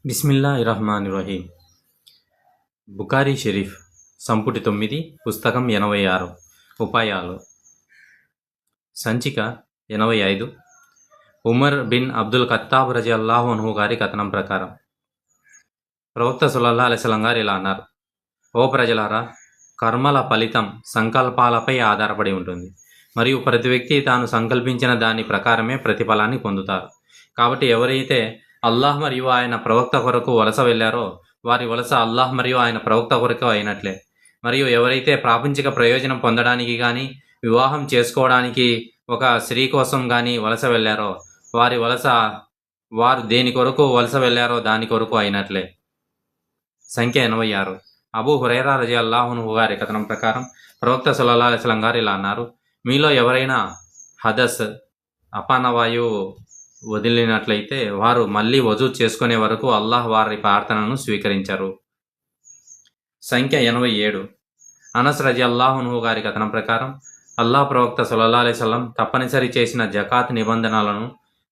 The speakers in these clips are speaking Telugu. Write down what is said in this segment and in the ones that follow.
బిస్మిల్లాహిర్రహ్మానిర్రహీం. బుఖారీ షరీఫ్ సంపుటి 9 పుస్తకం 86 ఉపాయాలు సంచిక 85. ఉమర్ బిన్ అబ్దుల్ ఖత్తాబ్ రజియల్లాహు అన్హు గారి కథనం ప్రకారం ప్రవక్త సల్లల్లాహు అలైహి వసల్లం గారు ఇలా అన్నారు: ఓ ప్రజలారా, కర్మల ఫలితం సంకల్పాలపై ఆధారపడి ఉంటుంది మరియు ప్రతి వ్యక్తి తాను సంకల్పించిన దాని ప్రకారమే ప్రతిఫలాన్ని పొందుతారు. కాబట్టి ఎవరైతే అల్లాహ్ మరియు ఆయన ప్రవక్త కొరకు వలస వెళ్ళారో వారి వలస అల్లాహ్ మరియు ఆయన ప్రవక్త కొరకు అయినట్లే. మరియు ఎవరైతే ప్రాపంచిక ప్రయోజనం పొందడానికి కానీ వివాహం చేసుకోవడానికి ఒక స్త్రీ కోసం కానీ వలస వెళ్ళారో వారు దేని కొరకు వలస వెళ్ళారో దాని కొరకు అయినట్లే. సంఖ్య 86. అబూ హురైరా రజియల్లాహు అన్హు గారి కథనం ప్రకారం ప్రవక్త సల్లల్లాహు అలైహి వసల్లం గారు ఇలా అన్నారు: మీలో ఎవరైనా హదస్ అపానవాయువు వదిలినట్లయితే వారు మళ్ళీ వజూ చేసుకునే వరకు అల్లాహ్ వారి ప్రార్థనను స్వీకరించరు. సంఖ్య 87. అనస్ రజియల్లాహు అన్హు గారి కథనం ప్రకారం అల్లాహ్ ప్రవక్త సల్లల్లాహు అలైహి వసల్లం తప్పనిసరి చేసిన జకాత్ నిబంధనలను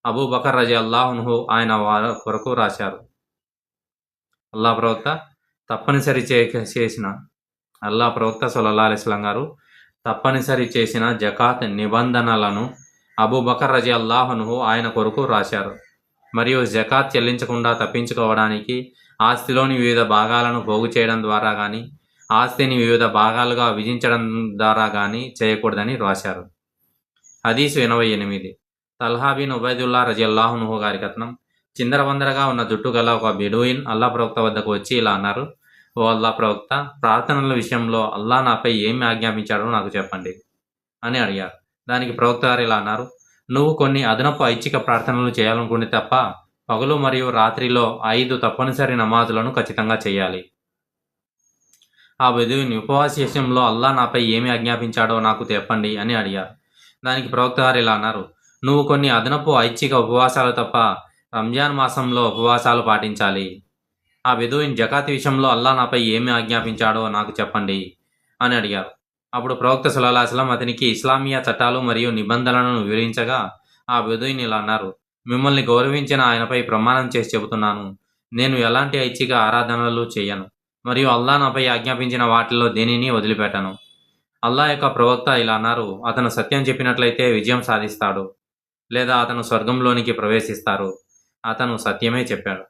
అబూ బకర్ రజియల్లాహు అన్హు ఆయన వారి కొరకు రాశారు. అల్లాహ్ ప్రవక్త సల్లల్లాహు అలైహి వసల్లం గారు తప్పనిసరి చేసిన జకాత్ నిబంధనలను అబూ బకర్ రజియల్లాహు అన్హు ఆయన కొరకు రాశారు. మరియు జకాత్ చెల్లించకుండా తప్పించుకోవడానికి ఆస్తిలోని వివిధ భాగాలను పోగు చేయడం ద్వారా కానీ ఆస్తిని వివిధ భాగాలుగా విభజించడం ద్వారా కానీ చేయకూడదని రాశారు. హదీసు 88. తల్హా బిన్ ఉబైదుల్లా రజియల్లాహు అన్హు గారి కథనం: చిందరవందరగా ఉన్న జుట్టు గల ఒక బెడూయిన్ అల్లా ప్రవక్త వద్దకు వచ్చి ఇలా అన్నారు: ఓ అల్లా ప్రవక్త, ప్రార్థనల విషయంలో అల్లా నాపై ఏమి ఆజ్ఞాపించాడో నాకు చెప్పండి అని అడిగారు. దానికి ప్రవక్త గారు ఇలా అన్నారు: నువ్వు కొన్ని అదనపు ఐచ్ఛిక ప్రార్థనలు చేయాలనుకుంటే తప్ప పగలు మరియు రాత్రిలో 5 తప్పనిసరి నమాజులను ఖచ్చితంగా చేయాలి. ఆ బెదూయిన్ ఉపవాస విషయంలో అల్లా నాపై ఏమి ఆజ్ఞాపించాడో నాకు చెప్పండి అని అడిగారు. దానికి ప్రవక్త గారు ఇలా అన్నారు: నువ్వు కొన్ని అదనపు ఐచ్ఛిక ఉపవాసాలు తప్ప రంజాన్ మాసంలో ఉపవాసాలు పాటించాలి. ఆ బెదూయిన్ జకాత్ విషయంలో అల్లా నాపై ఏమి ఆజ్ఞాపించాడో నాకు చెప్పండి అని అడిగారు. అప్పుడు ప్రవక్త సల్లల్లాహు అలైహి వసల్లం అతనికి ఇస్లామియా చట్టాలు మరియు నిబంధనలను వివరించగా ఆ బెదూయిన్ ఇలా అన్నారు: మిమ్మల్ని గౌరవించిన ఆయనపై ప్రమాణం చేసి చెబుతున్నాను, నేను ఎలాంటి ఐచ్ఛిక ఆరాధనలు చేయను మరియు అల్లా నాపై ఆజ్ఞాపించిన వాటిలో దేనిని వదిలిపెట్టను. అల్లా యొక్క ప్రవక్త ఇలా అన్నారు: అతను సత్యం చెప్పినట్లయితే విజయం సాధిస్తాడు లేదా అతను స్వర్గంలోనికి ప్రవేశిస్తారు. అతను సత్యమే చెప్పాడు.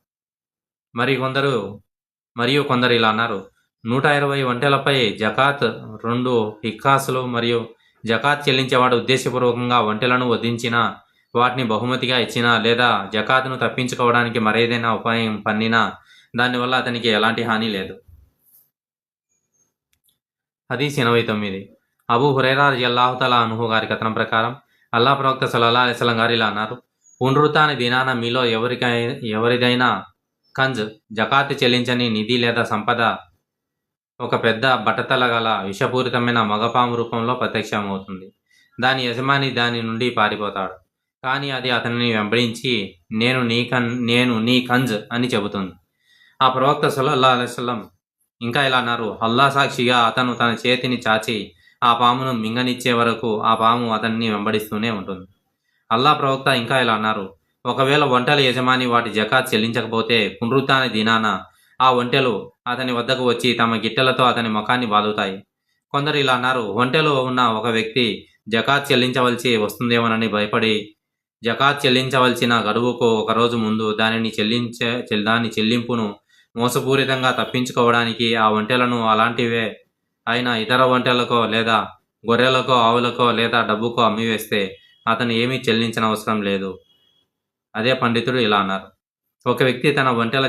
మరియు కొందరు ఇలా అన్నారు: 120 ఒంటెలపై జకాత్ 2 హిక్కాసులు మరియు జకాత్ చెల్లించేవాడు ఉద్దేశపూర్వకంగా ఒంటెలను వధించినా వాటిని బహుమతిగా ఇచ్చినా లేదా జకాత్ను తప్పించుకోవడానికి మరేదైనా ఉపాయం పన్నినా దానివల్ల అతనికి ఎలాంటి హాని లేదు. హదీస్ 89. అబూ హురైరా రజియల్లాహు తఆలా అన్హు గారి కథనం ప్రకారం అల్లాహ్ ప్రవక్త సల్లల్లాహు అలైహి వసల్లం గారు ఇలా అన్నారు: పునరుత్థాన దినాన మీలో ఎవరిదైనా కంజ్ జకాత్ చెల్లించని నిధి లేదా సంపద ఒక పెద్ద బట్టతల గల విషపూరితమైన మగపాము రూపంలో ప్రత్యక్షమవుతుంది. దాని యజమాని దాని నుండి పారిపోతాడు, కానీ అది అతనిని వెంబడించి నేను నీ కంజ్ అని చెబుతుంది. ఆ ప్రవక్త సల్లల్లాహు అలైహి వసల్లం ఇంకా ఇలా అన్నారు: అల్లా సాక్షిగా అతను తన చేతిని చాచి ఆ పామును మింగనిచ్చే వరకు ఆ పాము అతన్ని వెంబడిస్తూనే ఉంటుంది. అల్లా ప్రవక్త ఇంకా ఇలా అన్నారు: ఒకవేళ ఒంటెల యజమాని వాటి జకాత్ చెల్లించకపోతే పునరుత్థాన దినాన ఆ ఒంటెలు అతని వద్దకు వచ్చి తమ గిట్టెలతో అతని ముఖాన్ని బాదుతాయి. కొందరు ఇలా అన్నారు: ఒంటెలు ఉన్న ఒక వ్యక్తి జకాత్ చెల్లించవలసి వస్తుందేమోనని భయపడి జకాత్ చెల్లించవలసిన గడువుకు ఒకరోజు ముందు దాని చెల్లింపును మోసపూరితంగా తప్పించుకోవడానికి ఆ ఒంటెలను అలాంటివే అయిన ఇతర ఒంటెలకో లేదా గొర్రెలకో ఆవులకో లేదా డబ్బుకో అమ్మివేస్తే అతను ఏమీ చెల్లించనవసరం లేదు. అదే పండితుడు ఇలా అన్నారు: ఒక వ్యక్తి తన ఒంటెల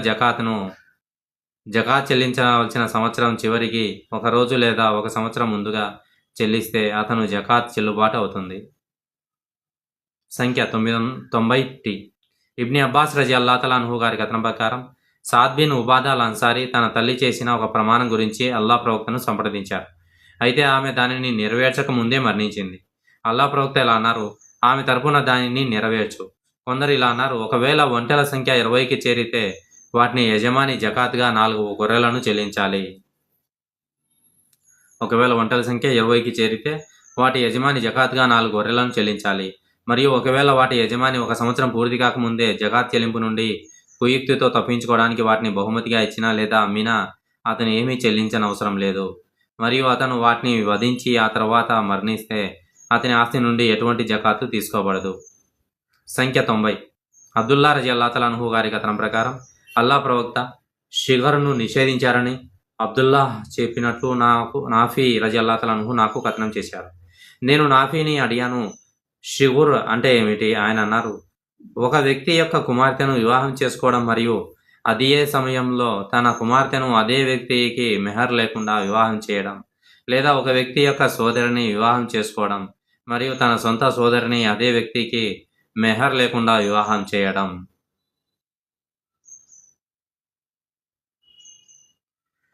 జకాత్ చెల్లించవలసిన సంవత్సరం చివరికి ఒక రోజు లేదా ఒక సంవత్సరం ముందుగా చెల్లిస్తే అతను జకాత్ చెల్లుబాటు అవుతుంది. సంఖ్య 90. ఇబ్ని అబ్బాస్ రజియల్లాహు తఆలా అన్హు గారి కథనం ప్రకారం సాద్ బిన్ ఉబాదా అల్ అన్సారీ తన తల్లి చేసిన ఒక ప్రమాణం గురించి అల్లా ప్రవక్తను సంప్రదించారు. అయితే ఆమె దానిని నెరవేర్చక ముందే మరణించింది. అల్లా ప్రవక్త ఇలా అన్నారు: ఆమె తరపున దానిని నెరవేర్చు. కొందరు ఇలా అన్నారు: ఒకవేళ ఒంటెల సంఖ్య 20కి చేరితే వాటిని యజమాని జకాత్గా 4 గొర్రెలను చెల్లించాలి. ఒకవేళ ఒంటెల సంఖ్య 20కి చేరితే వాటి యజమాని జకాత్గా 4 గొర్రెలను చెల్లించాలి. మరియు ఒకవేళ వాటి యజమాని ఒక సంవత్సరం పూర్తి కాకముందే జకాత్ చెల్లింపు నుండి కుయుక్తితో తప్పించుకోవడానికి వాటిని బహుమతిగా ఇచ్చినా లేదా అమ్మినా అతను ఏమీ చెల్లించనవసరం లేదు. మరియు అతను వాటిని వధించి ఆ తర్వాత మరణిస్తే అతని ఆస్తి నుండి ఎటువంటి జకాతు తీసుకోబడదు. సంఖ్య 90. అబ్దుల్లా రజియల్లాహు అన్హు గారి కథనం ప్రకారం అల్లా ప్రవక్త షిగర్ను నిషేధించారని అబ్దుల్లా చెప్పినట్లు నాఫీ రజియల్లాహు అన్హు నాకు కథనం చేశారు. నేను నాఫీని అడిగాను, షిగుర్ అంటే ఏమిటి? ఆయన అన్నారు, ఒక వ్యక్తి యొక్క కుమార్తెను వివాహం చేసుకోవడం మరియు అదే సమయంలో తన కుమార్తెను అదే వ్యక్తికి మెహర్ లేకుండా వివాహం చేయడం, లేదా ఒక వ్యక్తి యొక్క సోదరిని వివాహం చేసుకోవడం మరియు తన సొంత సోదరిని అదే వ్యక్తికి మెహర్ లేకుండా వివాహం చేయడం.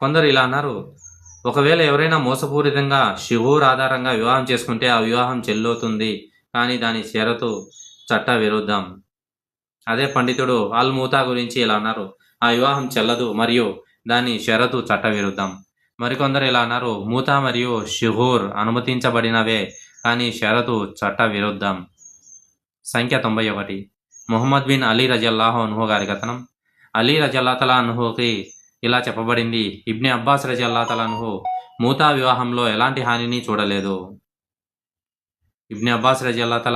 కొందరు ఇలా అన్నారు, ఒకవేళ ఎవరైనా మోసపూరితంగా షుహూర్ ఆధారంగా వివాహం చేసుకుంటే ఆ వివాహం చెల్లుతుంది, కానీ దాని షరతు చట్ట విరుద్ధం. అదే పండితుడు అల్ మూతా గురించి ఇలా అన్నారు, ఆ వివాహం చెల్లదు మరియు దాని షరతు చట్ట విరుద్ధం. మరికొందరు ఇలా అన్నారు, మూతా మరియు షుహూర్ అనుమతించబడినవే కానీ షరతు చట్ట విరుద్ధం. సంఖ్య 91. ముహమ్మద్ బిన్ అలీ రజియల్లాహు అన్హు గారి కథనం. అలీ రజియల్లాహు అన్హుకి ఇలా చెప్పబడింది, ఇబ్ని అబ్బాస్ రజియల్లాహు అన్హు మూతా వివాహంలో ఎలాంటి హానిని చూడలేదు. ఇబ్ని అబ్బాస్ రజియల్లాహు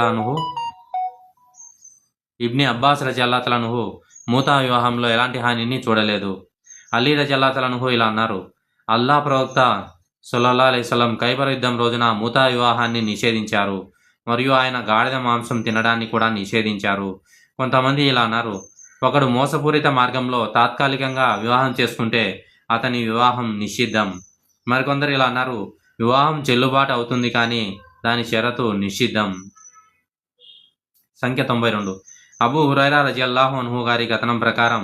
అన్హు మూతా వివాహంలో ఎలాంటి హానిని చూడలేదు. అలీ రజియల్లాహు అన్హు ఇలా అన్నారు, అల్లా ప్రవక్త సల్లల్లాహు అలైహి వసల్లం ఖైబర్ యుద్ధం రోజున మూతా వివాహాన్ని నిషేధించారు మరియు ఆయన గాడిద మాంసం తినడాన్ని కూడా నిషేధించారు. కొంతమంది ఇలా అన్నారు, ఒకడు మోసపూరిత మార్గంలో తాత్కాలికంగా వివాహం చేసుకుంటే అతని వివాహం నిషిద్ధం. మరికొందరు ఇలా అన్నారు, వివాహం చెల్లుబాటు అవుతుంది కానీ దాని షరతు నిషిద్ధం. సంఖ్య 92. అబూ హురైరా రజియల్లాహు అన్హు గారి కథనం ప్రకారం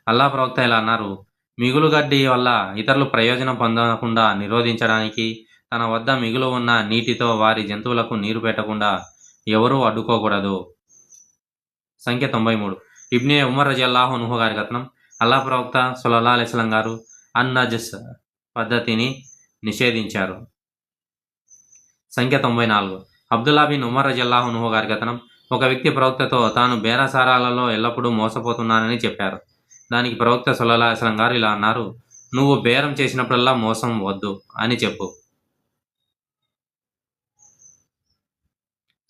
అల్లా ప్రవక్త ఇలా అన్నారు, మిగులు గడ్డి వల్ల ఇతరులు ప్రయోజనం పొందకుండా నిరోధించడానికి తన వద్ద మిగులు ఉన్న నీటితో వారి జంతువులకు నీరు పెట్టకుండా ఎవరూ అడ్డుకోకూడదు. సంఖ్య 93. ఇబ్నే ఉమర్ రజియల్లాహు అన్హు గారి కథనం. అల్లా ప్రవక్త సల్లల్లాహు అలైహి వసల్లం గారు అన్నజస్ పద్ధతిని నిషేధించారు. సంఖ్య 94. అబ్దుల్లా బిన్ ఉమర్ రజియల్లాహు అన్హు గారి కథనం. ఒక వ్యక్తి ప్రవక్తతో తాను బేరసారాలలో ఎల్లప్పుడూ మోసపోతున్నానని చెప్పారు. దానికి ప్రవక్త సల్లల్లాహు అలైహి వసల్లం గారు ఇలా అన్నారు, నువ్వు బేరం చేసినప్పుడల్లా మోసం వద్దు అని చెప్పు.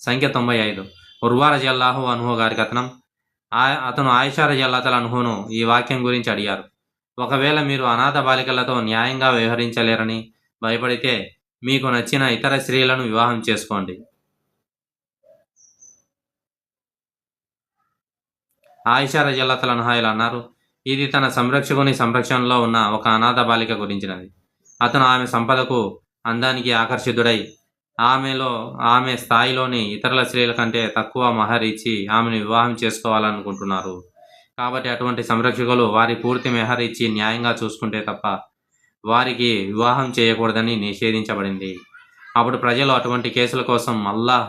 సంఖ్య 95. ఉర్వా రజియల్లాహు అన్హు గారి కథనం. అతను ఆయిషా రజియల్లాహు అన్హును ఈ వాక్యం గురించి అడిగారు, ఒకవేళ మీరు అనాథ బాలికలతో న్యాయంగా వ్యవహరించలేరని భయపడితే మీకు నచ్చిన ఇతర స్త్రీలను వివాహం చేసుకోండి. ఆయిషా రజియల్లాహు అన్హా ఇలా అన్నారు, ఇది తన సంరక్షకుని సంరక్షణలో ఉన్న ఒక అనాథ బాలిక గురించినది. అతను ఆమె సంపదకు అందానికి ఆకర్షితుడై ఆమె స్థాయిలోని ఇతరుల స్త్రీల కంటే తక్కువ మహర్ ఇచ్చి ఆమెను వివాహం చేసుకోవాలనుకుంటున్నారు. కాబట్టి అటువంటి సంరక్షకులు వారి పూర్తి మెహర్ ఇచ్చి న్యాయంగా చూసుకుంటే తప్ప వారికి వివాహం చేయకూడదని నిషేధించబడింది. అప్పుడు ప్రజలు అటువంటి కేసుల కోసం అల్లాహ్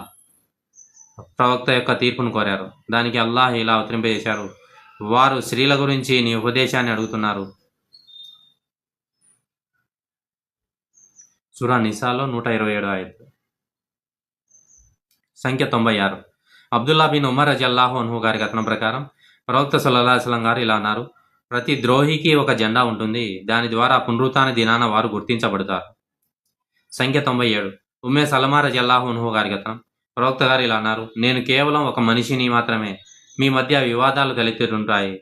ప్రవక్త యొక్క తీర్పును కోరారు. దానికి అల్లాహ్ ఇలా ఉత్తరింపజేశారు, వారు స్త్రీల గురించి నీ ఉపదేశాన్ని అడుగుతున్నారు. సూరా నిసాలో 127 ఆయత్. సంఖ్య 96. అబ్దుల్లా బిన్ ఉమర్ రజియల్లాహు అన్హు గారి కథనం ప్రకారం ప్రవక్త సల్లల్లాహు అలైహి వసల్లం గారు ఇలా అన్నారు, ప్రతి ద్రోహికి ఒక జెండా ఉంటుంది, దాని ద్వారా పునరుత్థాన దినాన వారు గుర్తించబడతారు. సంఖ్య 97. ఉమ్మే సలమా రజియల్లాహు అన్హు గారి కథనం. ప్రవక్త గారు ఇలా అన్నారు, నేను కేవలం ఒక మనిషిని మాత్రమే. మీ మధ్య వివాదాలు తలెత్తుతుంటాయి.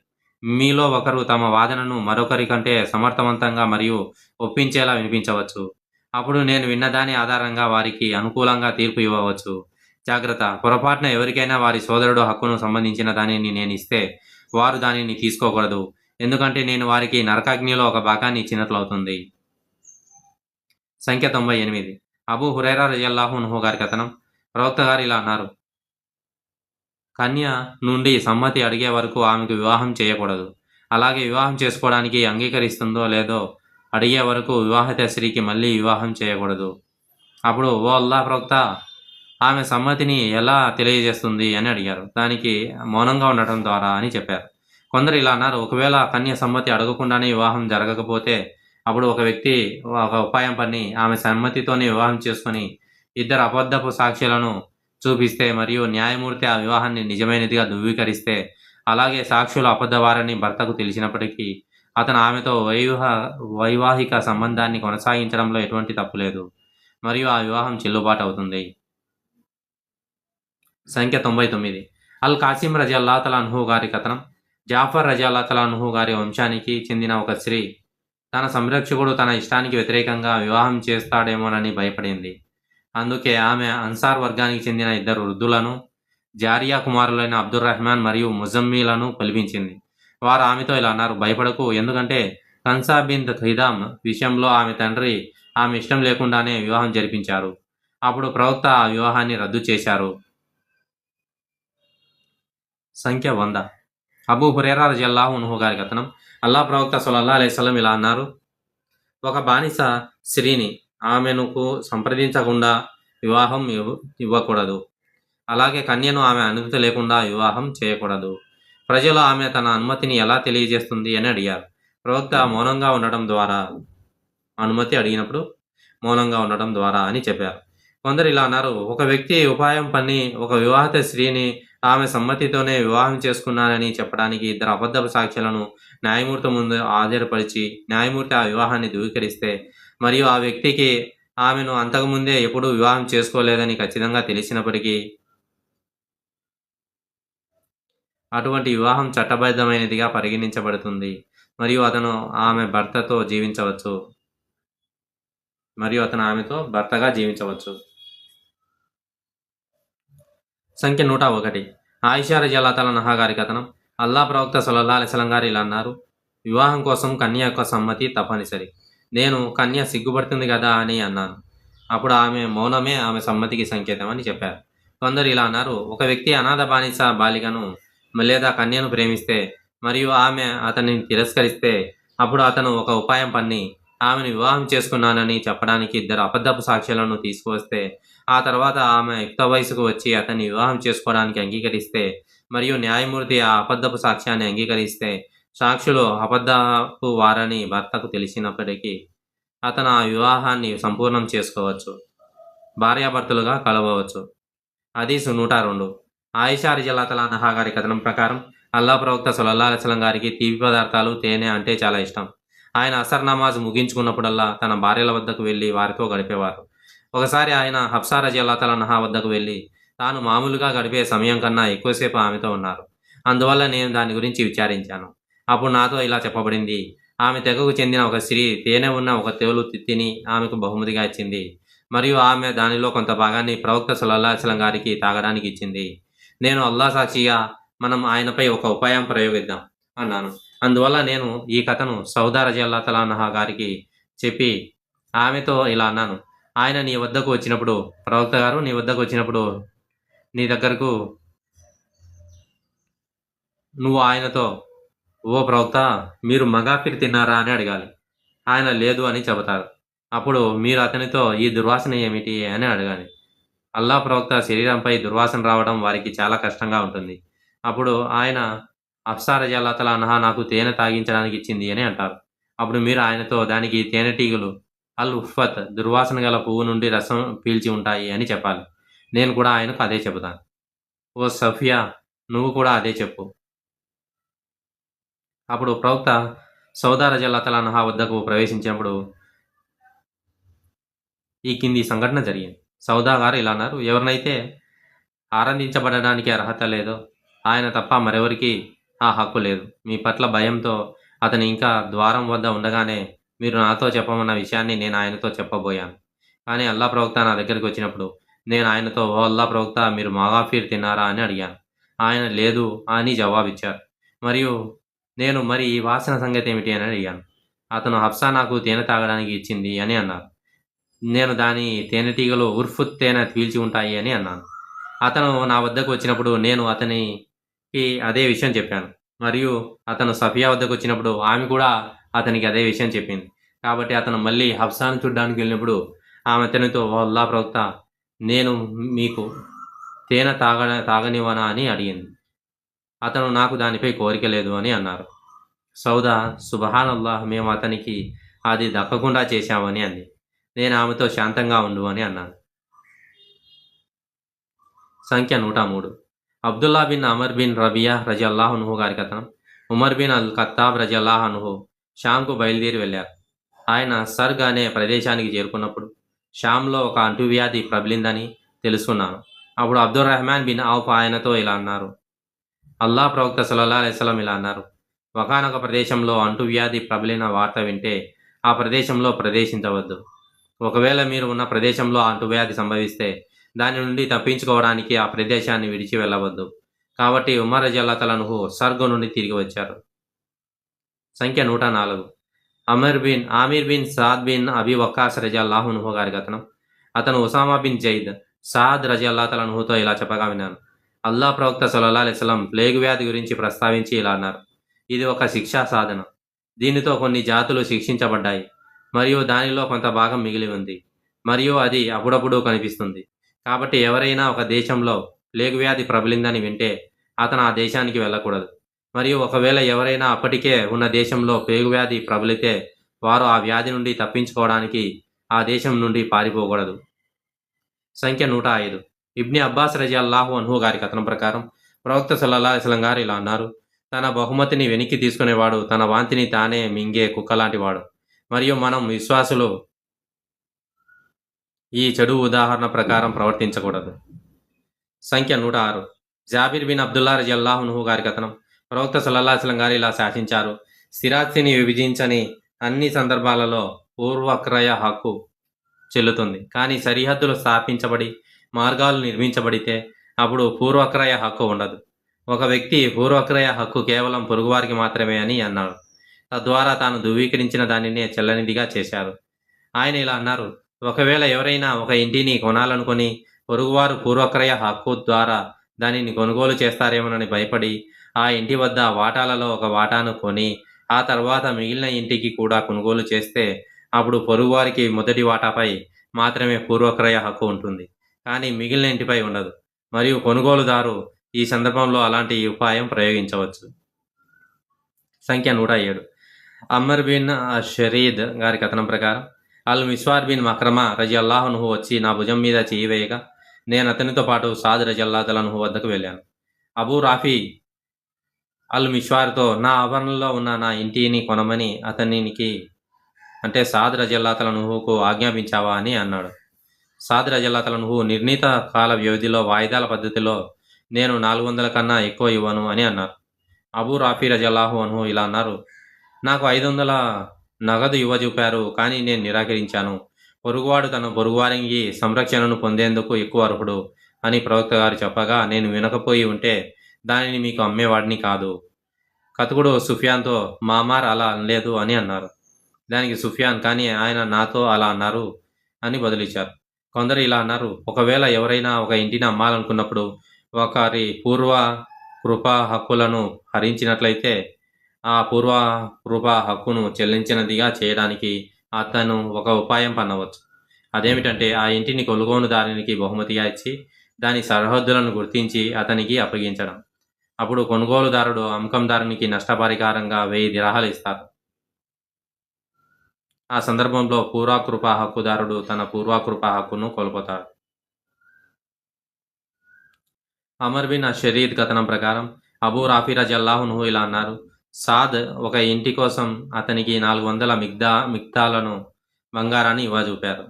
మీలో ఒకరు తమ వాదనను మరొకరి కంటే సమర్థవంతంగా మరియు ఒప్పించేలా వినిపించవచ్చు. అప్పుడు నేను విన్నదాని ఆధారంగా వారికి అనుకూలంగా తీర్పు ఇవ్వవచ్చు. జాగ్రత్త, పొరపాటున ఎవరికైనా వారి సోదరుడు హక్కును సంబంధించిన దానిని నేను ఇస్తే వారు దానిని తీసుకోకూడదు, ఎందుకంటే నేను వారికి నరకాగ్నిలో ఒక భాగాన్ని ఇచ్చినట్లు అవుతుంది. సంఖ్య 98. అబూ హురైరా రజియల్లాహు అన్హు గారి కథనం. ప్రవక్త గారు ఇలా అన్నారు, కన్య నుండి సమ్మతి అడిగే వరకు ఆమెకు వివాహం చేయకూడదు. అలాగే వివాహం చేసుకోవడానికి అంగీకరిస్తుందో లేదో అడిగే వరకు వివాహిత స్త్రీకి మళ్ళీ వివాహం చేయకూడదు. అప్పుడు ఓ అల్లాహ్ ప్రవక్త, ఆమె సమ్మతిని ఎలా తెలియజేస్తుంది అని అడిగారు. దానికి మౌనంగా ఉండటం ద్వారా అని చెప్పారు. కొందరు ఇలా అన్నారు, ఒకవేళ కన్య సమ్మతి అడగకుండానే వివాహం జరగకపోతే అప్పుడు ఒక వ్యక్తి ఒక ఉపాయం పన్ని ఆమె సమ్మతితోనే వివాహం చేసుకుని ఇద్దరు అబద్ధపు సాక్ష్యాలను చూపిస్తే మరియు న్యాయమూర్తి ఆ వివాహాన్ని నిజమైనదిగా ధృవీకరిస్తే అలాగే సాక్షులు అబద్ధవారని భర్తకు తెలిసినప్పటికీ అతను ఆమెతో వైవాహిక సంబంధాన్ని కొనసాగించడంలో ఎటువంటి తప్పు లేదు మరియు ఆ వివాహం చెల్లుబాటు అవుతుంది. సంఖ్య 99. అల్ కాసిం రజల్లా తలాన్హు గారి కథనం. జాఫర్ రజల్లా తలాన్హు గారి వంశానికి చెందిన ఒక స్త్రీ తన సంరక్షకుడు తన ఇష్టానికి వ్యతిరేకంగా వివాహం చేస్తాడేమోనని భయపడింది. అందుకే ఆమె అన్సార్ వర్గానికి చెందిన 2 వృద్ధులను, జారియా కుమారులైన అబ్దుర్ రెహమాన్ మరియు ముజమ్మీలను పిలిపించింది. వారు ఆమెతో ఇలా అన్నారు: భయపడకు, ఎందుకంటే కన్సా బిన్ హిదామ్ విషయంలో ఆమె తండ్రి ఆమె ఇష్టం లేకుండానే వివాహం జరిపించారు. అప్పుడు ప్రవక్త ఆ వివాహాన్ని రద్దు చేశారు. సంఖ్య 100. అబూ హురైరా రజియల్లాహు అన్హు గారి కథనం. అల్లా ప్రవక్త సల్లల్లాహు అలైహి వసల్లం ఇలా అన్నారు: ఒక బానిస స్త్రీని ఆమెనుకు సంప్రదించకుండా వివాహం ఇవ్వకూడదు. అలాగే కన్యను ఆమె అనుమతి లేకుండా వివాహం చేయకూడదు. ప్రజలు ఆమె తన అనుమతిని ఎలా తెలియజేస్తుంది అని అడిగారు. ప్రవక్త మౌనంగా ఉండడం ద్వారా, అనుమతి అడిగినప్పుడు మౌనంగా ఉండడం ద్వారా అని చెప్పారు. కొందరు ఇలా అన్నారు: ఒక వ్యక్తి ఉపాయం పన్ని ఒక వివాహిత స్త్రీని ఆమె సమ్మతితోనే వివాహం చేసుకున్నానని చెప్పడానికి 2 అబద్ధపు సాక్ష్యాలను న్యాయమూర్తి ముందు హాజరుపరిచి న్యాయమూర్తి ఆ వివాహాన్ని ధృవీకరిస్తే మరియు ఆ వ్యక్తికి ఆమెను అంతకుముందే ఎప్పుడూ వివాహం చేసుకోలేదని ఖచ్చితంగా తెలిసినప్పటికీ అటువంటి వివాహం చట్టబద్ధమైనదిగా పరిగణించబడుతుంది మరియు అతను ఆమె భర్తతో జీవించవచ్చు మరియు అతను ఆమెతో భర్తగా జీవించవచ్చు. సంఖ్య 101. ఆయిషా రజియల్లాహు అన్హా గారి కథనం. అల్లా ప్రవక్త సల్లల్లాహు అలైహి వసల్లం గారు ఇలా అన్నారు: వివాహం కోసం కన్య యొక్క సమ్మతి తప్పనిసరి. నేను కన్య సిగ్గుపడుతుంది కదా అని అన్నాను. అప్పుడు ఆమె మౌనమే ఆమె సమ్మతికి సంకేతం అని చెప్పారు. కొందరు ఇలా అన్నారు: ఒక వ్యక్తి అనాథ బానిస బాలికను లేదా కన్యను ప్రేమిస్తే మరియు ఆమె అతనిని తిరస్కరిస్తే అప్పుడు అతను ఒక ఉపాయం పన్ని ఆమెను వివాహం చేసుకున్నానని చెప్పడానికి 2 అబద్ధపు సాక్ష్యాలను తీసుకువస్తే ఆ తర్వాత ఆమె యుక్త వయసుకు వచ్చి అతన్ని వివాహం చేసుకోవడానికి అంగీకరిస్తే మరియు న్యాయమూర్తి ఆ అబద్ధపు సాక్ష్యాన్ని అంగీకరిస్తే సాక్షులు అబద్ధపు వారని భర్తకు తెలిసినప్పటికీ అతను ఆ వివాహాన్ని సంపూర్ణం చేసుకోవచ్చు, భార్యాభర్తలుగా కలవవచ్చు. హదీసు 102. ఆయిషా రజియల్లాహు అన్హా గారి కథనం ప్రకారం అల్లా ప్రవక్త సల్లల్లాహు అలైహి వసల్లం గారికి తీపి పదార్థాలు, తేనె అంటే చాలా ఇష్టం. ఆయన అసర్ నమాజ్ ముగించుకున్నప్పుడల్లా తన భార్యల వద్దకు వెళ్ళి వారితో గడిపేవారు. ఒకసారి ఆయన హఫ్సా రజియల్లాహు అన్హా వద్దకు వెళ్ళి తాను మామూలుగా గడిపే సమయం కన్నా ఎక్కువసేపు ఆమెతో ఉన్నారు. అందువల్ల నేను దాని గురించి విచారించాను. అప్పుడు నాతో ఇలా చెప్పబడింది: ఆమె తెగకు చెందిన ఒక స్త్రీ తేనె ఉన్న ఒక తేలు తిత్తిని ఆమెకు బహుమతిగా ఇచ్చింది మరియు ఆమె దానిలో కొంత భాగాన్ని ప్రవక్త సల్లల్లాహు అలైహి వసల్లం గారికి తాగడానికి ఇచ్చింది. నేను అల్లా సాక్షిగా మనం ఆయనపై ఒక ఉపాయం ప్రయోగిద్దాం అన్నాను. అందువల్ల నేను ఈ కథను సౌదా రజియల్లాహు అన్హా గారికి చెప్పి ఆమెతో ఇలా అన్నాను: ఆయన నీ వద్దకు వచ్చినప్పుడు, ప్రవక్త గారు నీ వద్దకు వచ్చినప్పుడు నీ దగ్గరకు నువ్వు ఆయనతో, ఓ ప్రవక్త, మీరు మగాఫిర్ తిన్నారా అని అడగాలి. ఆయన లేదు అని చెబుతారు. అప్పుడు మీరు అతనితో ఈ దుర్వాసన ఏమిటి అని అడగాలి. అల్లా ప్రవక్త శరీరంపై దుర్వాసన రావడం వారికి చాలా కష్టంగా ఉంటుంది. అప్పుడు ఆయన హఫ్సా రజియల్లాహు అన్హా నాకు తేనె తాగించడానికి ఇచ్చింది అని అంటారు. అప్పుడు మీరు ఆయనతో దానికి తేనెటీగలు అల్ ఉఫ్ఫత్ దుర్వాసన గల పువ్వు నుండి రసం పీల్చి ఉంటాయి అని చెప్పాలి. నేను కూడా ఆయనకు అదే చెబుతాను. ఓ సఫియా, నువ్వు కూడా అదే చెప్పు. అప్పుడు ప్రవక్త సౌదా రజియల్లాహు అన్హా వద్దకు ప్రవేశించినప్పుడు ఈ కింది సంఘటన జరిగింది. సౌదా గారు ఇలా అన్నారు: ఎవరినైతే ఆరాధించబడడానికి అర్హత లేదో ఆయన తప్ప మరెవరికి ఆ హక్కు లేదు. మీ పట్ల భయంతో అతను ఇంకా ద్వారం వద్ద ఉండగానే మీరు నాతో చెప్పమన్న విషయాన్ని నేను ఆయనతో చెప్పబోయాను. కానీ అల్లా ప్రవక్త నా దగ్గరికి వచ్చినప్పుడు నేను ఆయనతో, ఓ అల్లా ప్రవక్త, మీరు మగాఫీర్ తిన్నారా అని అడిగాను. ఆయన లేదు అని జవాబిచ్చారు. మరియు నేను మరి ఈ వాసన సంగతి ఏమిటి అని అడిగాను. అతను హఫ్సా నాకు తేనె తాగడానికి ఇచ్చింది అని అన్నారు. నేను దాని తేనెటీగలు ఉర్ఫుత్ తేనె పీల్చి ఉంటాయి అని అన్నాను. అతను నా వద్దకు వచ్చినప్పుడు నేను అతనికి అదే విషయం చెప్పాను మరియు అతను సఫియా వద్దకు వచ్చినప్పుడు ఆమె కూడా అతనికి అదే విషయం చెప్పింది. కాబట్టి అతను మళ్ళీ హఫ్సాను చూడడానికి వెళ్ళినప్పుడు ఆమె అతనితో, ఓ అల్లా ప్రవక్త, నేను మీకు తేనె తాగనివ్వనా అని అడిగింది. అతను నాకు దానిపై కోరిక లేదు అని అన్నారు. సౌదా, సుబ్హానల్లాహ్, మేము అతనికి అది దక్కకుండా చేశామని అంది. నేను ఆమెతో శాంతంగా ఉండు అని అన్నాను. సంఖ్య 103. Abdullah bin Amr bin Rabia రజియల్లాహు అన్హు గారి కథనం. ఉమర్ బిన్ అల్ ఖత్తాబ్ రజియల్లాహు అన్హు షాంకు బయలుదేరి వెళ్ళారు. ఆయన సర్గ్ అనే ప్రదేశానికి చేరుకున్నప్పుడు షాంలో ఒక అంటువ్యాధి ప్రబలిందని తెలుసుకున్నాను. అప్పుడు అబ్దుల్ రెహమాన్ బిన్ ఔఫ్ ఆయనతో ఇలా అన్నారు. అల్లా ప్రవక్త సల్లల్లాహు అలైహి వసల్లం ఇలా అన్నారు, ఒకానొక ప్రదేశంలో అంటువ్యాధి ప్రబలిన వార్త వింటే ఆ ప్రదేశంలో ప్రవేశించవద్దు. ఒకవేళ మీరు ఉన్న ప్రదేశంలో అంటువ్యాధి సంభవిస్తే దాని నుండి తప్పించుకోవడానికి ఆ ప్రదేశాన్ని విడిచి వెళ్ళవద్దు. కాబట్టి ఉమర్ రజియల్లాహు అన్హు సర్గు నుండి తిరిగి వచ్చారు. సంఖ్య 104. Amir bin Saad bin Abi Waqqas రజియల్లాహు అన్హు గారి కథనం. అతను ఉసామా బిన్ జైద్ సాద్ రజియల్లాహు అన్హుతో ఇలా చెప్పగా విన్నాను. అల్లా ప్రవక్త సల్లల్లాహు అలైహి వసల్లం ప్లేగు వ్యాధి గురించి ప్రస్తావించి ఇలా అన్నారు. ఇది ఒక శిక్షా సాధన. దీనితో కొన్ని జాతులు శిక్షించబడ్డాయి మరియు దానిలో కొంత భాగం మిగిలి ఉంది మరియు అది అప్పుడప్పుడు కనిపిస్తుంది. కాబట్టి ఎవరైనా ఒక దేశంలో ప్లేగు వ్యాధి ప్రబలిందని వింటే అతను ఆ దేశానికి వెళ్ళకూడదు. మరియు ఒకవేళ ఎవరైనా అప్పటికే ఉన్న దేశంలో ప్లేగు వ్యాధి ప్రబలితే వారు ఆ వ్యాధి నుండి తప్పించుకోవడానికి ఆ దేశం నుండి పారిపోకూడదు. సంఖ్య 105. ఇబ్ని అబ్బాస్ రజియల్లాహు అన్హు గారి కథనం ప్రకారం ప్రవక్త సల్లల్లాహు అలైహి వసల్లం గారు ఇలా అన్నారు. తన బహుమతిని వెనక్కి తీసుకునేవాడు తన వాంతిని తానే మింగే కుక్కలాంటి వాడు. మరియు మనం విశ్వాసులు ఈ చెడు ఉదాహరణ ప్రకారం ప్రవర్తించకూడదు. సంఖ్య 106. జాబిర్ బిన్ అబ్దుల్లా రజియల్లాహు అన్హు గారి కథనం. ప్రవక్త సల్లల్లాహు అలైహి వసల్లం గారు ఇలా శాసించారు. స్థిరాస్తిని విభజించని అన్ని సందర్భాలలో పూర్వక్రయ హక్కు చెల్లుతుంది. కానీ సరిహద్దులు స్థాపించబడి మార్గాలు నిర్మించబడితే అప్పుడు పూర్వక్రయ హక్కు ఉండదు. ఒక వ్యక్తి పూర్వక్రయ హక్కు కేవలం పొరుగువారికి మాత్రమే అని అన్నాడు. తద్వారా తాను ధృవీకరించిన దానినే చెల్లనిదిగా చేశారు. ఆయన ఇలా అన్నారు, ఒకవేళ ఎవరైనా ఒక ఇంటిని కొనాలనుకొని పొరుగువారు పూర్వక్రయ హక్కు ద్వారా దానిని కొనుగోలు చేస్తారేమోనని భయపడి ఆ ఇంటి వద్ద వాటాలలో ఒక వాటాను కొని ఆ తర్వాత మిగిలిన ఇంటికి కూడా కొనుగోలు చేస్తే అప్పుడు పొరుగువారికి మొదటి వాటాపై మాత్రమే పూర్వక్రయ హక్కు ఉంటుంది, కానీ మిగిలిన ఇంటిపై ఉండదు. మరియు కొనుగోలుదారు ఈ సందర్భంలో అలాంటి ఉపాయం ప్రయోగించవచ్చు. సంఖ్య 107. అమ్మర్ బిన్ షరీద్ గారి కథనం ప్రకారం అల్ మిస్వార్ బిన్ మక్రమా రజియల్లాహు అన్హు వచ్చి నా భుజం మీద చేయి వేయగా నేను అతనితో పాటు సాద్ రజియల్లాహు అన్హు వద్దకు వెళ్ళాను. అబూ రాఫీ అల్ మిస్వార్తో నా ఆవరణలో ఉన్న నా ఇంటిని కొనమని అతనికి అంటే సాద్ రజియల్లాహు అన్హుకు ఆజ్ఞాపించావా అని అన్నాడు. సాద్ రజియల్లాహు అన్హు నిర్ణీత కాల వ్యవధిలో వాయిదాల పద్ధతిలో నేను 400 కన్నా ఎక్కువ ఇవ్వను అని అన్నారు. అబూ రాఫీ రజియల్లాహు అన్హు ఇలా అన్నారు, నాకు 500 నగదు ఇవ్వజూపారు, కానీ నేను నిరాకరించాను. పొరుగువాడు తన పొరుగువారికి సంరక్షణను పొందేందుకు ఎక్కువ అర్హుడు అని ప్రవక్త గారు చెప్పగా నేను వినకపోయి ఉంటే దానిని మీకు అమ్మేవాడిని కాదు. కతుకుడు సుఫియాన్తో మామార్ అలా అనలేదు అని అన్నారు. దానికి సుఫియాన్, కానీ ఆయన నాతో అలా అన్నారు అని బదులిచ్చారు. కొందరు ఇలా అన్నారు, ఒకవేళ ఎవరైనా ఒక ఇంటిని అమ్మాలనుకున్నప్పుడు ఒకరి పూర్వ కృపా హక్కులను హరించినట్లయితే ఆ పూర్వ కృపా హక్కును చెల్లించినదిగా చేయడానికి అతను ఒక ఉపాయం పన్నవచ్చు. అదేమిటంటే ఆ ఇంటిని కొనుగోలుదారునికి బహుమతిగా ఇచ్చి దాని సరిహద్దులను గుర్తించి అతనికి అప్పగించడం. అప్పుడు కొనుగోలుదారుడు అమ్మకందారునికి నష్టపరిహారంగా 1000 దిర్హాలు ఇస్తారు. ఆ సందర్భంలో పూర్వకృపా హక్కుదారుడు తన పూర్వకృపా హక్కును కోల్పోతాడు. అమర్ బిన్ షరీద్ కథనం ప్రకారం అబూ రాఫీ రజియల్లాహు అన్హు ఇలా అన్నారు, సాద్ ఒక ఇంటి కోసం అతనికి 400 మిక్తాలను బంగారాన్ని ఇవ్వజూపారు.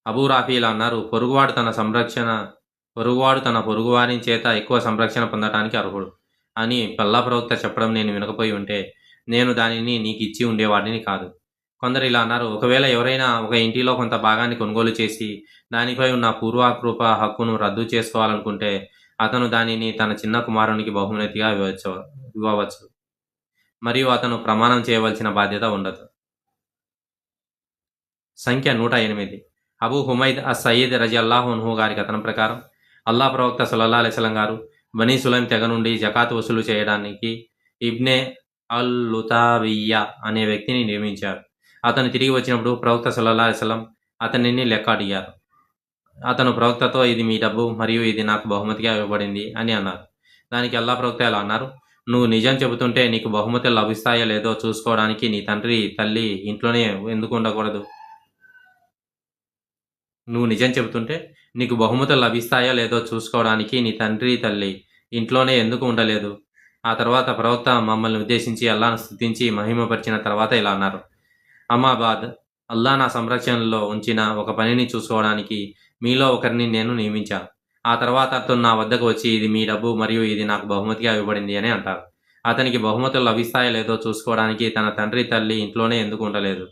అబూ రాఫీ ఇలా అన్నారు, పొరుగువాడు తన పొరుగువారి చేత ఎక్కువ సంరక్షణ పొందడానికి అర్హుడు అని పల్లా ప్రవక్త చెప్పడం నేను వినకపోయి ఉంటే నేను దానిని నీకు ఇచ్చి ఉండేవాడిని కాదు. కొందరు ఇలా అన్నారు, ఒకవేళ ఎవరైనా ఒక ఇంటిలో కొంత భాగాన్ని కొనుగోలు చేసి దానిపై ఉన్న పూర్వకృప హక్కును రద్దు చేసుకోవాలనుకుంటే అతను దానిని తన చిన్న కుమారునికి బహుమతిగా ఇవ్వవచ్చు మరియు అతను ప్రమాణం చేయవలసిన బాధ్యత ఉండదు. సంఖ్య 108. అబూ హుమైద్ సయీద్ రజియల్లాహు అన్హు గారి కథనం ప్రకారం అల్లా ప్రవక్త సల్లల్లాహు అలైహి వసల్లం గారు బనీ సులైం తెగ నుండి జకాత్ వసూలు చేయడానికి ఇబ్నే అల్ లుతావియ్యా అనే వ్యక్తిని నియమించారు. అతను తిరిగి వచ్చినప్పుడు ప్రవక్త సల్లల్లాహు అలైహి వసల్లం అతనిని లెక్క అడిగారు. అతను ప్రవక్తతో ఇది మీ డబ్బు మరియు ఇది నాకు బహుమతిగా ఇవ్వబడింది అని అన్నారు. దానికి అల్లా ప్రవక్త ఎలా అన్నారు, నువ్వు నిజం చెబుతుంటే నీకు బహుమతులు లభిస్తాయో లేదో చూసుకోవడానికి నీ తండ్రి తల్లి ఇంట్లోనే ఎందుకు ఉండకూడదు? నువ్వు నిజం చెబుతుంటే నీకు బహుమతులు లభిస్తాయో లేదో చూసుకోవడానికి నీ తండ్రి తల్లి ఇంట్లోనే ఎందుకు ఉండలేదు? ఆ తర్వాత ప్రవక్త మమ్మల్ని ఉద్దేశించి అల్లాను స్తుతించి మహిమపరిచిన తర్వాత ఇలా అన్నారు: అమ్మాబాద్, అల్లా నా సంరక్షణలో ఉంచిన ఒక పనిని చూసుకోవడానికి మీలో ఒకరిని నేను నియమించాను. ఆ తర్వాత అతను నా వద్దకు వచ్చి ఇది మీ డబ్బు మరియు ఇది నాకు బహుమతిగా ఇవ్వబడింది అని అంటారు. అతనికి బహుమతులు లభిస్తాయో లేదో చూసుకోవడానికి తన తండ్రి తల్లి ఇంట్లోనే ఎందుకు ఉండలేదు?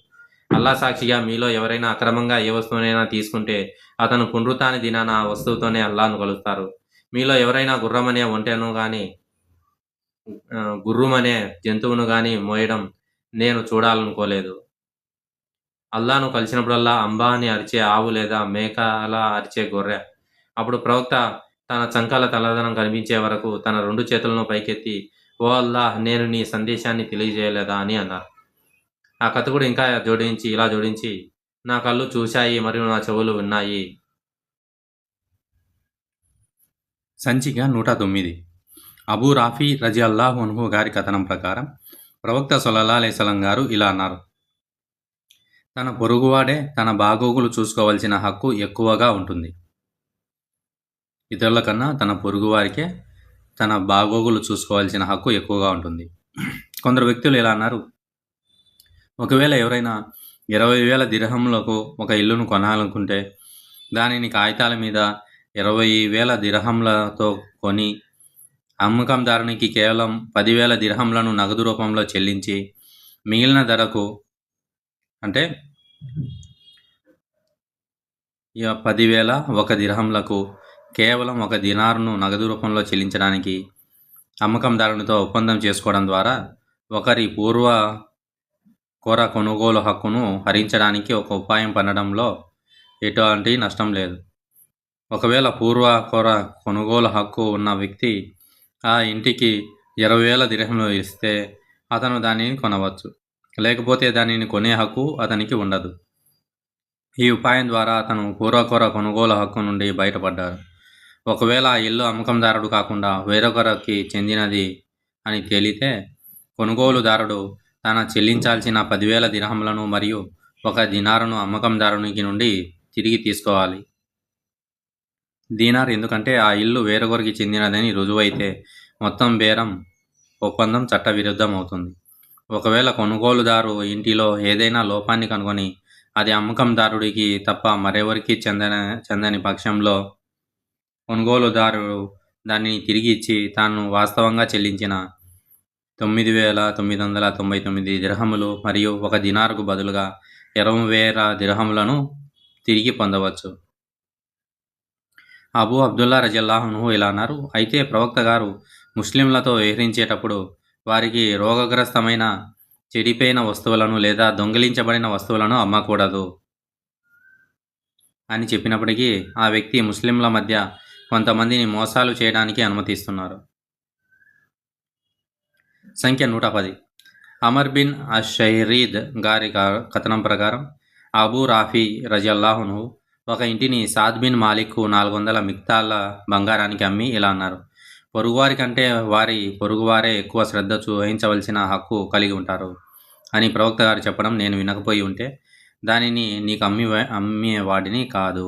అల్లా సాక్షిగా మీలో ఎవరైనా అక్రమంగా ఏ వస్తువునైనా తీసుకుంటే అతను పునరుత్థాన దినాన ఆ వస్తువుతోనే అల్లాను కలుస్తారు. మీలో ఎవరైనా గుర్రమనే ఒంటెను గాని గుర్రుమనే జంతువును గాని మోయడం నేను చూడాలనుకోలేదు. అల్లాను కలిసినప్పుడల్లా అంబా అని అరిచే ఆవు లేదా మేక అలా అరిచే గొర్రె. అప్పుడు ప్రవక్త తన చంకల తలదనం కనిపించే వరకు తన 2 చేతులను పైకెత్తి, ఓ అల్లాహ్, నేను నీ సందేశాన్ని తెలియజేయలేదా అని అన్నారు. ఆ కథకుడు ఇంకా ఇలా జోడించి, నా కళ్ళు చూశాయి మరియు నా చెవులు విన్నాయి. సంచిక 109. అబూ రాఫీ రజియల్లాహు అన్హు గారి కథనం ప్రకారం ప్రవక్త సల్లల్లాహు అలైహి వసల్లం గారు ఇలా అన్నారు: తన పొరుగువాడే తన బాగోగులు చూసుకోవాల్సిన హక్కు ఎక్కువగా ఉంటుంది. ఇతరుల కన్నా తన పొరుగువారికే తన బాగోగులు చూసుకోవాల్సిన హక్కు ఎక్కువగా ఉంటుంది. కొందరు వ్యక్తులు ఇలా అన్నారు: ఒకవేళ ఎవరైనా 20,000 దిర్హంలకు ఒక ఇల్లును కొనాలనుకుంటే దానిని కాగితాల మీద 20,000 దిర్హంలతో కొని అమ్మకందారునికి కేవలం 10,000 దిర్హంలను నగదు రూపంలో చెల్లించి మిగిలిన ధరకు అంటే 10,000 దిర్హంలకు కేవలం 1 దినారును నగదు రూపంలో చెల్లించడానికి అమ్మకందారునితో ఒప్పందం చేసుకోవడం ద్వారా ఒకరి పూర్వ కొర కొనుగోలు హక్కును హరించడానికి ఒక ఉపాయం పన్నడంలో ఎటువంటి నష్టం లేదు. ఒకవేళ పూర్వ కొర కొనుగోలు హక్కు ఉన్న వ్యక్తి ఆ ఇంటికి 20,000 దిర్హంలు ఇస్తే అతను దానిని కొనవచ్చు, లేకపోతే దానిని కొనే హక్కు అతనికి ఉండదు. ఈ ఉపాయం ద్వారా అతను పూర్వకొర కొనుగోలు హక్కు నుండి బయటపడ్డారు. ఒకవేళ ఆ ఇల్లు అమ్మకందారుడు కాకుండా వేరొకరికి చెందినది అని తేలితే కొనుగోలుదారుడు తన చెల్లించాల్సిన 10,000 దిర్హంలను మరియు 1 దినారును అమ్మకందారునికి నుండి తిరిగి తీసుకోవాలి. దీనార్ ఎందుకంటే ఆ ఇల్లు వేరొకరికి చెందినదని రుజువైతే మొత్తం బేరం ఒప్పందం చట్టవిరుద్ధం అవుతుంది. ఒకవేళ కొనుగోలుదారు ఇంటిలో ఏదైనా లోపాన్ని కనుగొని అది అమ్మకందారుడికి తప్ప మరెవరికి చెందని పక్షంలో కొనుగోలుదారుడు దానిని తిరిగి ఇచ్చి తాను వాస్తవంగా చెల్లించిన 9,999 దిర్హములు మరియు 1 దినారుకు బదులుగా 20,000 దిర్హములను తిరిగి పొందవచ్చు. అబూ అబ్దుల్లా రజియల్లాహు అన్హు ఇలా అన్నారు: అయితే ప్రవక్త గారు ముస్లింలతో వ్యవహరించేటప్పుడు వారికి రోగగ్రస్తమైన చెడిపోయిన వస్తువులను లేదా దొంగిలించబడిన వస్తువులను అమ్మకూడదు అని చెప్పినప్పటికీ ఆ వ్యక్తి ముస్లింల మధ్య కొంతమందిని మోసాలు చేయడానికి అనుమతిస్తున్నారు. సంఖ్య 110. అమర్ బిన్ అషైరీద్ గారి కథనం ప్రకారం అబూ రాఫీ రజియల్లాహు అన్హు ఒక ఇంటిని సాద్ బిన్ మాలిక్కు 400 మిక్తాల బంగారానికి అమ్మి ఇలా అన్నారు: పొరుగువారి కంటే వారి పొరుగువారే ఎక్కువ శ్రద్ధ వహించవలసిన హక్కు కలిగి ఉంటారు అని ప్రవక్త గారు చెప్పడం నేను వినకపోయి ఉంటే దానిని నీకు అమ్మేవాడిని కాదు.